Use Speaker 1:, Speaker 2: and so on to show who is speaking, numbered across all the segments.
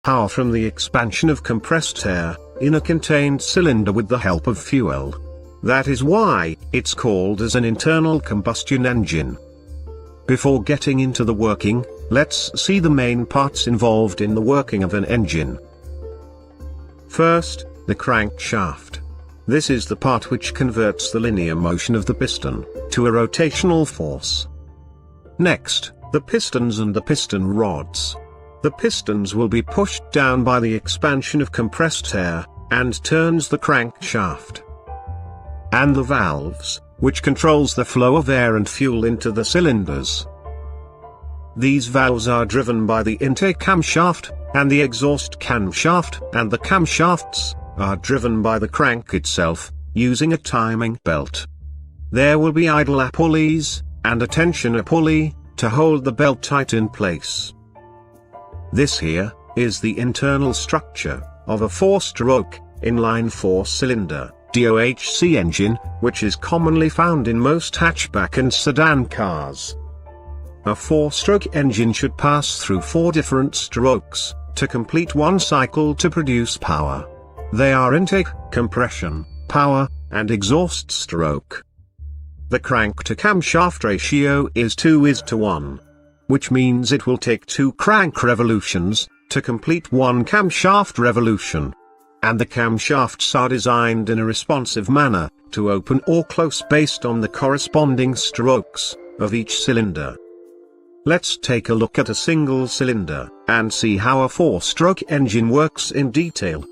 Speaker 1: power from the expansion of compressed air in a contained cylinder with the help of fuel. That is why it's called as an internal combustion engine. Before getting into the working, let's see the main parts involved in the working of an engine. First, the crankshaft. This is the part which converts the linear motion of the piston to a rotational force. Next, the pistons and the piston rods. The pistons will be pushed down by the expansion of compressed air, and turns the crankshaft. And the valves, which controls the flow of air and fuel into the cylinders. These valves are driven by the intake camshaft, and the exhaust camshaft, and the camshafts are driven by the crank itself, using a timing belt. There will be idler pulleys, and a tensioner pulley, to hold the belt tight in place. This here, is the internal structure of a 4-stroke, inline 4-cylinder, DOHC engine, which is commonly found in most hatchback and sedan cars. A 4-stroke engine should pass through 4 different strokes, to complete one cycle to produce power. They are intake, compression, power, and exhaust stroke. The crank-to-camshaft ratio is 2:1. Which means it will take 2 crank revolutions, to complete 1 camshaft revolution. And the camshafts are designed in a responsive manner, to open or close based on the corresponding strokes of each cylinder. Let's take a look at a single cylinder, and see how a 4-stroke engine works in detail.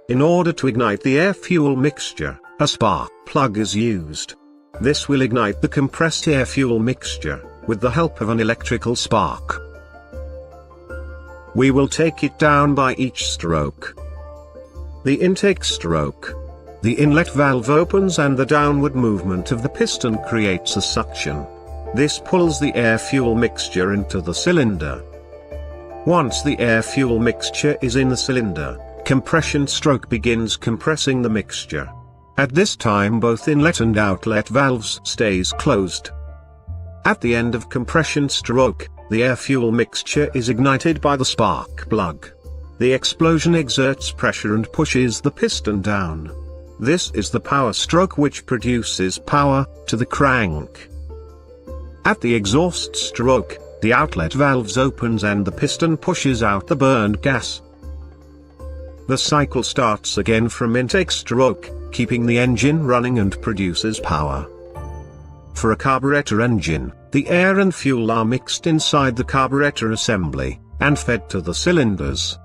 Speaker 1: In order to ignite the air-fuel mixture, a spark plug is used. This will ignite the compressed air-fuel mixture, with the help of an electrical spark. We will take it down by each stroke. The intake stroke. The inlet valve opens and the downward movement of the piston creates a suction. This pulls the air-fuel mixture into the cylinder. Once the air-fuel mixture is in the cylinder, compression stroke begins compressing the mixture. At this time both inlet and outlet valves stays closed. At the end of compression stroke, the air-fuel mixture is ignited by the spark plug. The explosion exerts pressure and pushes the piston down. This is the power stroke which produces power to the crank. At the exhaust stroke, the outlet valves opens and the piston pushes out the burned gas. The cycle starts again from intake stroke, keeping the engine running and produces power. For a carburetor engine, the air and fuel are mixed inside the carburetor assembly, and fed to the cylinders.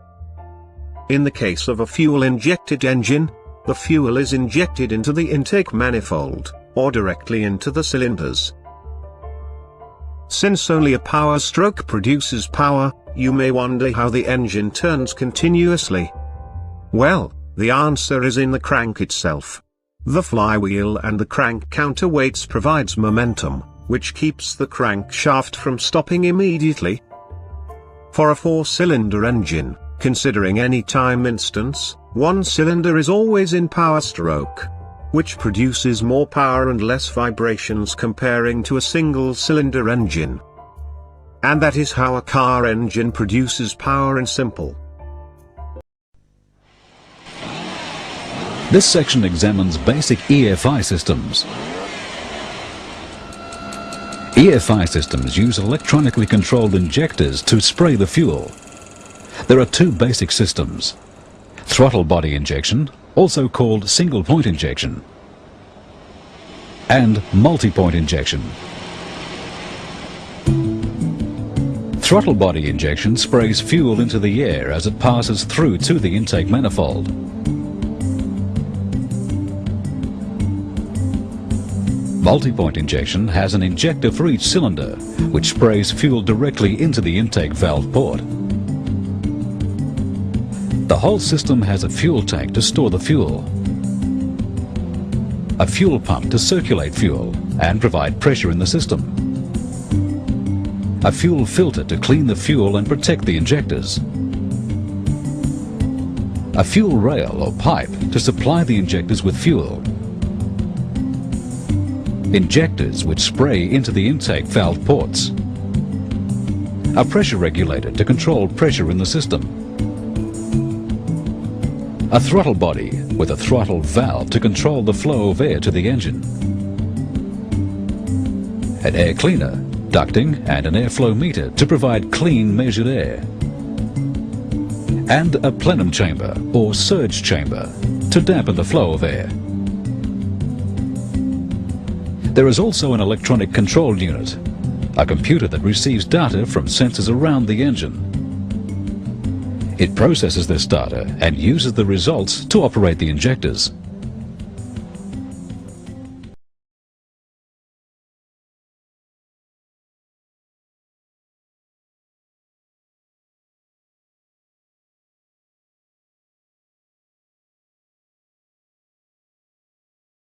Speaker 1: In the case of a fuel-injected engine, the fuel is injected into the intake manifold, or directly into the cylinders. Since only a power stroke produces power, you may wonder how the engine turns continuously. Well, the answer is in the crank itself. The flywheel and the crank counterweights provides momentum, which keeps the crankshaft from stopping immediately. For a 4-cylinder engine, considering any time instance, one cylinder is always in power stroke, which produces more power and less vibrations comparing to a single-cylinder engine. And that is how a car engine produces power in simple.
Speaker 2: This section examines basic EFI systems. EFI systems use electronically controlled injectors to spray the fuel. There are 2 basic systems: throttle body injection, also called single-point injection, and multi-point injection. Throttle body injection sprays fuel into the air as it passes through to the intake manifold. Multi-point injection has an injector for each cylinder, which sprays fuel directly into the intake valve port. The whole system has a fuel tank to store the fuel, a fuel pump to circulate fuel and provide pressure in the system, a fuel filter to clean the fuel and protect the injectors, a fuel rail or pipe to supply the injectors with fuel, injectors which spray into the intake valve ports, a pressure regulator to control pressure in the system, a throttle body with a throttle valve to control the flow of air to the engine, an air cleaner, ducting and an airflow meter to provide clean measured air, and a plenum chamber or surge chamber to dampen the flow of air. There is also an electronic control unit, a computer that receives data from sensors around the engine. It processes this data and uses the results to operate the injectors.